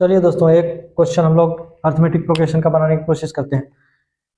चलिए दोस्तों, एक क्वेश्चन हम लोग अर्थमेटिक प्रोग्रेशन का बनाने की कोशिश करते हैं।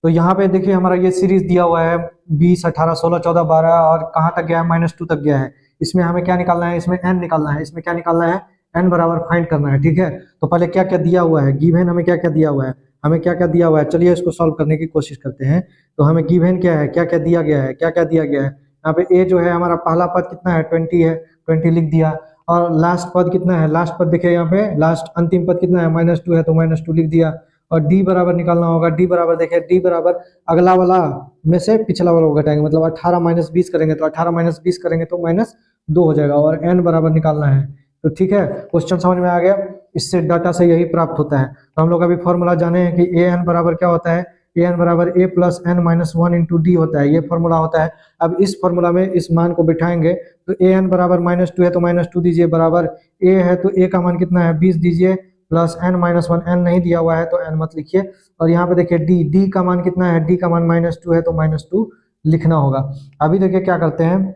तो यहाँ पे देखिए, हमारा ये सीरीज दिया हुआ है 20, 18, 16, 14, 12 और कहाँ तक गया है, -2 तक गया है। इसमें हमें क्या निकालना है, इसमें n निकालना है, इसमें क्या निकालना है, n बराबर फाइंड करना है। ठीक है, तो पहले क्या क्या दिया हुआ है, गिवन हमें क्या क्या दिया हुआ है, हमें क्या क्या दिया हुआ है। चलिए इसको सॉल्व करने की कोशिश करते हैं। तो हमें गिवन क्या है, क्या क्या दिया गया है, क्या क्या दिया गया है। यहाँ पे a जो है हमारा पहला पद कितना है, 20 है, 20 लिख दिया। और लास्ट पद कितना है, लास्ट पद देखिए यहाँ पे लास्ट अंतिम पद कितना है, -2 है, तो -2 लिख दिया। और डी बराबर निकालना होगा, डी बराबर देखिए, डी बराबर अगला वाला में से पिछला वाला को घटाएंगे, मतलब 18 - 20 करेंगे तो 18 - 20 करेंगे तो -2 हो जाएगा। और एन बराबर निकालना है। तो ठीक है, क्वेश्चन समझ में आ गया। इससे डाटा से यही प्राप्त होता है। तो हम लोग अभी फॉर्मूला जाने हैं कि ए एन बराबर क्या होता है। ए एन बराबर a + n - 1 × d होता है, ये फॉर्मूला होता है। अब इस फॉर्मूला में इस मान को बिठाएंगे तो ए एन बराबर -2 है तो -2 दीजिए, बराबर ए है तो ए का मान कितना है, 20 दीजिए, प्लस n - 1, n नहीं दिया हुआ है तो n मत लिखिए। और यहाँ पे देखिए डी, डी का मान कितना है, डी का मान -2 है तो -2 लिखना होगा। अभी देखिए क्या करते हैं,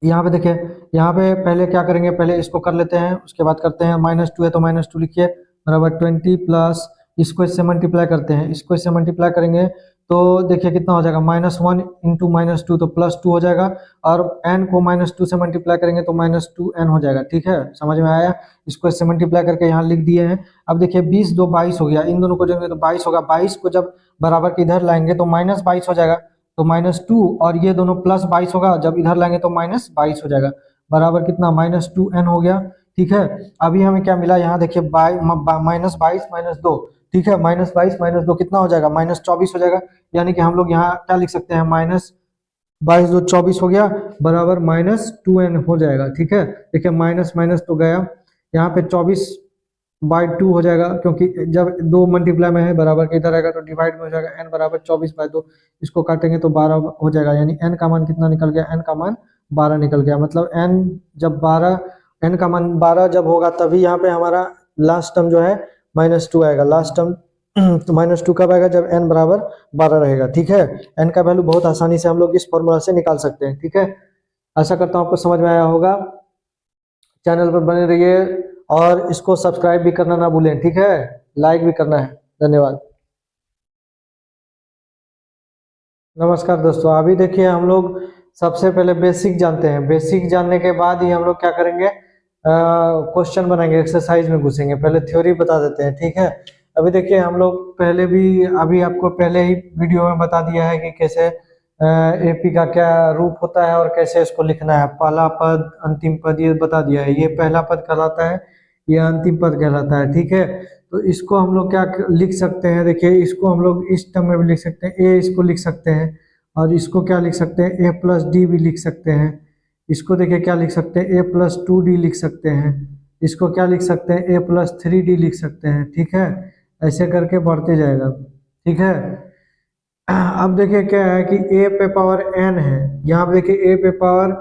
यहाँ पे देखिए, यहाँ पे पहले क्या करेंगे, पहले इसको कर लेते हैं, उसके बाद करते हैं। -2 है तो -2 लिखिए, बराबर 20 प्लस इसको इससे मल्टीप्लाई करते हैं, इसको इससे मल्टीप्लाई करेंगे तो देखिए कितना हो जाएगा, -1 × -2 तो +2 हो जाएगा। और n को -2 से मल्टीप्लाई करेंगे तो -2n हो जाएगा। ठीक है, समझ में आया। इसको इससे मल्टीप्लाई करके यहाँ लिख दिए हैं। अब देखिए 20 2 22 हो गया, इन दोनों को जोड़ेंगे तो 22 होगा। 22 को जब बराबर के इधर लाएंगे तो -22 हो जाएगा, तो -2, और ये दोनों +22 होगा, जब इधर लाएंगे तो -22 हो जाएगा, बराबर कितना, -2n हो गया। ठीक है, अभी हमें क्या मिला, यहाँ देखिए -22 - 2, ठीक है, -22 - 2 कितना हो जाएगा, -24 हो जाएगा। यानी कि हम लोग यहाँ क्या लिख सकते हैं, -22 2 24 हो गया, बराबर -2n हो जाएगा। ठीक है, देखिए माइनस माइनस तो गया, यहाँ पे 24/2 हो जाएगा, क्योंकि जब दो मल्टीप्लाई में है बराबर के इधर आएगा तो डिवाइड में हो जाएगा। n बराबर 24/2, इसको काटेंगे तो 12 हो जाएगा। यानी n का मान कितना निकल गया, n का मान 12 निकल गया। मतलब n का मान 12 जब होगा तभी यहाँ पे हमारा लास्ट टर्म जो है -2 आएगा। लास्ट टर्म तो -2 कब आएगा, जब n बराबर 12 रहेगा। ठीक है, n का वैल्यू बहुत आसानी से हम लोग इस फॉर्मूला से निकाल सकते हैं। ठीक है, आशा करता हूँ आपको समझ में आया होगा। चैनल पर बने रहिए और इसको सब्सक्राइब भी करना ना भूलें। ठीक है, लाइक भी करना है। धन्यवाद। नमस्कार दोस्तों, अभी देखिए हम लोग सबसे पहले बेसिक जानते हैं। बेसिक जानने के बाद ही हम लोग क्या करेंगे, क्वेश्चन बनाएंगे, एक्सरसाइज में घुसेंगे। पहले थ्योरी बता देते हैं। ठीक है, अभी देखिए हम लोग पहले भी, अभी आपको पहले ही वीडियो में बता दिया है कि कैसे एपी का क्या रूप होता है और कैसे इसको लिखना है। पहला पद, अंतिम पद, ये बता दिया है। ये पहला पद कहलाता है, ये अंतिम पद कहलाता है। ठीक है, तो इसको हम लोग क्या लिख सकते हैं, देखिए इसको हम लोग इस टर्म में भी लिख सकते हैं, ए इसको लिख सकते हैं। और इसको क्या लिख सकते हैं, a+d भी लिख सकते हैं। इसको देखिए क्या लिख सकते हैं, a+2d लिख सकते हैं। इसको क्या लिख सकते हैं, a+3d लिख सकते हैं। ठीक है, ऐसे करके बढ़ते जाएगा। ठीक है, अब देखिए क्या है कि a पे पावर n है, यहाँ पे देखिए a पे पावर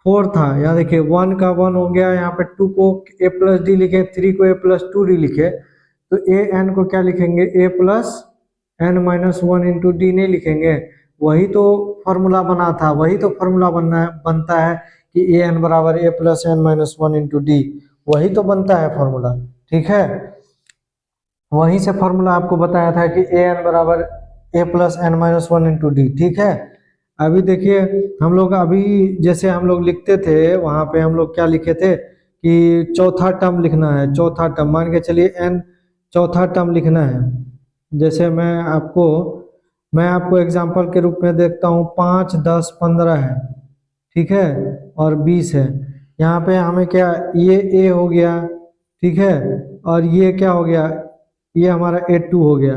4 था, यहाँ देखिए 1 का 1 हो गया, यहाँ पे 2 को a+d लिखे, 3 को a+2d लिखे, तो a n को क्या लिखेंगे, a+n-1 × d नहीं लिखेंगे। वही तो फॉर्मूला बना था, वही तो फॉर्मूला बनता है कि a n बराबर a+n-1 × d, वही तो बनता है फॉर्मूला। ठीक है, वहीं से फॉर्मूला आपको बताया था कि ए एन बराबर a+n-1 × d। ठीक है, अभी देखिए हम लोग अभी जैसे हम लोग लिखते थे, वहाँ पे हम लोग क्या लिखे थे कि चौथा टर्म लिखना है। चौथा टर्म मान के चलिए n चौथा टर्म लिखना है। जैसे मैं आपको एग्जांपल के रूप में देखता हूँ, 5, 10, 15 है। ठीक है, और 20 है। यहाँ पे हमें क्या, ये a हो गया। ठीक है, और ये क्या हो गया, ये हमारा a2 हो गया।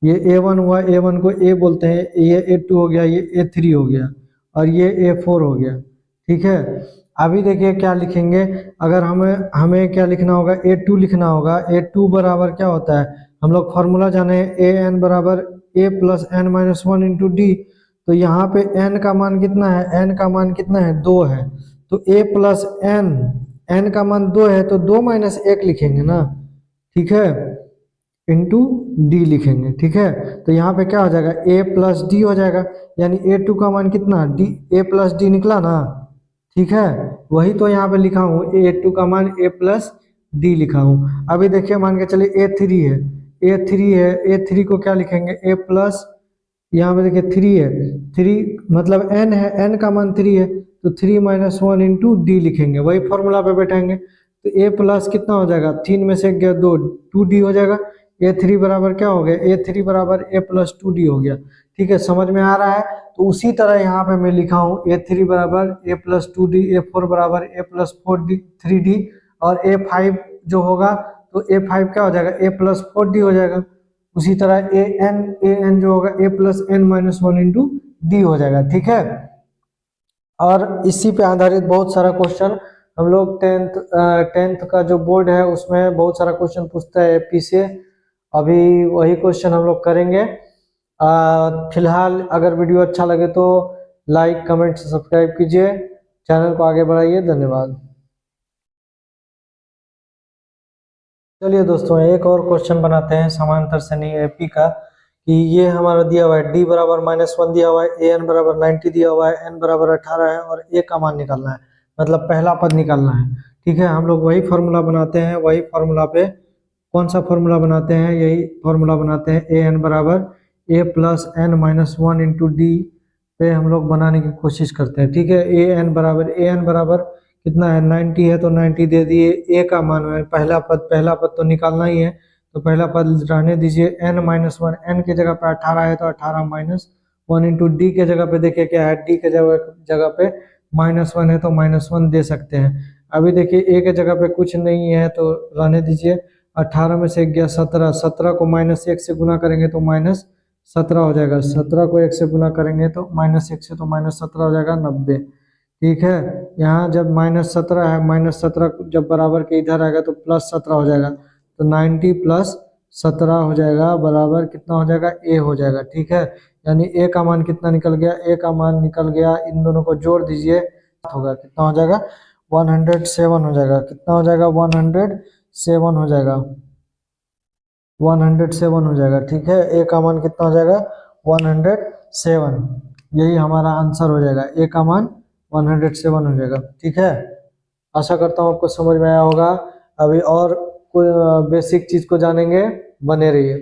ये a1 हुआ, a1 को a बोलते हैं, ये a2 हो गया, ये a3 हो गया, और ये a4 हो गया। ठीक है, अभी देखिए क्या लिखेंगे, अगर हमें क्या लिखना होगा, a2 लिखना होगा। a2 बराबर क्या होता है, हम लोग फॉर्मूला जाने, a n बराबर a+n-1 × d। तो यहाँ पे n का मान कितना है, n का मान कितना है, 2 है। तो a+n का मान 2 है तो 2 - 1 लिखेंगे ना। ठीक है, इंटू डी लिखेंगे। ठीक है, तो यहाँ पे क्या हो जाएगा, a+d हो जाएगा। यानी a2 का मान कितना, d, a+d निकला ना। ठीक है, वही तो यहाँ पे लिखा हूँ, a2 का मान a+d डी लिखा हूँ। अभी देखिए मान के चलिए A3 है, A3 है, A3 को क्या लिखेंगे A प्लस, यहाँ पे देखिए 3 है, 3 मतलब n है, n का मान 3 है तो 3 माइनस 1 इंटू डी लिखेंगे, वही फॉर्मूला पे बैठाएंगे तो A प्लस कितना हो जाएगा, 3 में से 1 गया 2, 2D हो जाएगा। A3 बराबर क्या हो गया, A3 बराबर A प्लस 2D हो गया। ठीक है, समझ में आ रहा है। तो उसी तरह यहाँ पे मैं लिखा हूँ A3 बराबर A प्लस 2D, A4 बराबर A प्लस 4D 3D और A5 जो होगा तो A5 क्या हो जाएगा A प्लस 4D हो जाएगा। उसी तरह ए एन जो होगा A plus N minus 1 into D हो जाएगा। ठीक है, और इसी पे आधारित बहुत सारा क्वेश्चन हम लोग टेंथ का जो बोर्ड है उसमें बहुत सारा क्वेश्चन पूछता है एपी से। अभी वही क्वेश्चन हम लोग करेंगे। फिलहाल अगर वीडियो अच्छा लगे तो लाइक कमेंट सब्सक्राइब कीजिए, चैनल को आगे बढ़ाइए। धन्यवाद। चलिए दोस्तों एक और क्वेश्चन बनाते हैं समांतर श्रेणी एपी का, कि ये हमारा दिया हुआ है डी बराबर -1 दिया हुआ है, ए एन बराबर 90 दिया हुआ है, एन बराबर 18 है और ए का मान निकालना है, मतलब पहला पद निकालना है। ठीक है, हम लोग वही फॉर्मूला बनाते हैं, वही फॉर्मूला पे कौन सा फॉर्मूला बनाते हैं, यही फॉर्मूला बनाते हैं ए एन बराबर A plus N minus 1 into D पे हम लोग बनाने की कोशिश करते हैं। ठीक है, ए एन बराबर कितना है 90 है तो 90 दे दिए, ए का मान है पहला पद तो निकालना ही है तो पहला पद रहने दीजिए, n माइनस 1, एन की जगह पे 18 है तो 18 माइनस 1 इंटू डी के जगह पे देखिए क्या है, डी के जगह पे -1 है तो -1 दे सकते हैं। अभी देखिए ए के जगह पे कुछ नहीं है तो रहने दीजिए, 18 में से गया 17, 17 को -1 से गुना करेंगे तो -17 हो जाएगा, 17 को 1 से गुना करेंगे तो -1 से तो -17 हो जाएगा 90। ठीक है, यहाँ जब -17 है, -17 जब बराबर के इधर आएगा तो +17 हो जाएगा तो 90 प्लस 17 हो जाएगा बराबर कितना हो जाएगा ए हो जाएगा। ठीक है, यानी ए का मान कितना निकल गया, ए का मान निकल गया, इन दोनों को जोड़ दीजिए होगा कितना हो जाएगा 107 हो जाएगा, कितना हो जाएगा 107 हो जाएगा, 107 हो जाएगा। ठीक है, ए का मान कितना हो जाएगा 107, यही हमारा आंसर हो जाएगा, ए का मान 107 हो जाएगा। ठीक है, आशा करता हूँ आपको समझ में आया होगा। अभी और कोई बेसिक चीज को जानेंगे, बने रहिए।